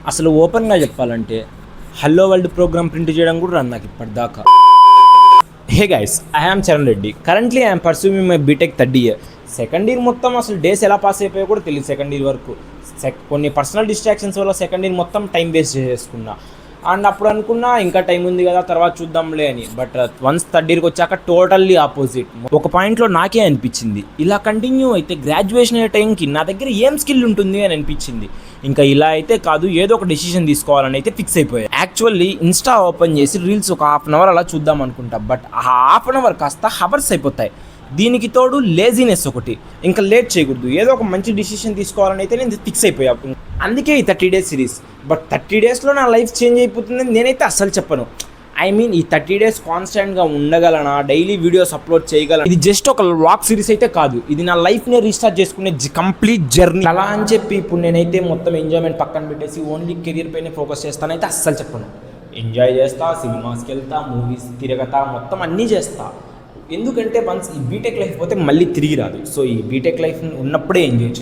అసలు ఓపెన్గా చెప్పాలంటే హలో వరల్డ్ ప్రోగ్రామ్ ప్రింట్ చేయడం కూడా రాదు నాకు ఇప్పటిదాకా. Hey guys, I am Charan Reddy. Currently I'm pursuing my BTech third year. Second year మొత్తం అసలు డేస్ ఎలా పాస్ అయిపోయో కూడా తెలియదు. సెకండ్ ఇయర్ వరకు కొన్ని పర్సనల్ డిస్ట్రాక్షన్స్ వల్ల సెకండ్ ఇయర్ మొత్తం టైం వేస్ట్ చేసుకున్నా. అండ్ అప్పుడు అనుకున్నా ఇంకా టైం ఉంది కదా తర్వాత చూద్దాంలే అని. బట్ వన్స్ థర్డ్ ఇయర్కి వచ్చాక టోటల్లీ ఆపోజిట్. ఒక పాయింట్లో నాకే అనిపించింది, ఇలా కంటిన్యూ అయితే గ్రాడ్యుయేషన్ అయ్యే టైంకి నా దగ్గర ఏం స్కిల్ ఉంటుంది అని అనిపించింది. ఇంకా ఇలా అయితే కాదు, ఏదో ఒక డెసిషన్ తీసుకోవాలని అయితే ఫిక్స్ అయిపోయాయి. యాక్చువల్లీ ఇన్స్టా ఓపెన్ చేసి రీల్స్ ఒక హాఫ్ అన్ అవర్ అలా చూద్దాం అనుకుంటా. బట్ ఆ హాఫ్ అన్ అవర్ కాస్త హవర్స్ అయిపోతాయి. దీనికి తోడు లేజినెస్ ఒకటి. ఇంకా లేట్ చేయకూడదు, ఏదో ఒక మంచి డిసిషన్ తీసుకోవాలని అయితే నేను ఫిక్స్ అయిపోయా. అందుకే ఈ 30 days సిరీస్. బట్ 30 daysలో నా లైఫ్ చేంజ్ అయిపోతుందని నేనైతే అస్సలు చెప్పను. ఐ మీన్ ఈ 30 days కాన్స్టెంట్గా ఉండగలనా, డైలీ వీడియోస్ అప్లోడ్ చేయగలనా? ఇది జస్ట్ ఒక వ్లాగ్ సిరీస్ అయితే కాదు, ఇది నా లైఫ్ని రీస్టార్ట్ చేసుకునే కంప్లీట్ జర్నీ. అలా అని చెప్పి ఇప్పుడు నేనైతే మొత్తం ఎంజాయ్మెంట్ పక్కన పెట్టేసి ఓన్లీ కెరియర్ పైనే ఫోకస్ చేస్తానైతే అస్సలు చెప్పను. ఎంజాయ్ చేస్తా, సినిమాస్కి వెళ్తా, మూవీస్ తిరగతా, మొత్తం అన్నీ చేస్తా. ఎందుకంటే వన్స్ ఈ బీటెక్ లైఫ్ పోతే మళ్ళీ తిరిగి రాదు. సో ఈ బీటెక్ లైఫ్ ఉన్నప్పుడే ఎంజాయ్ చేయాలి.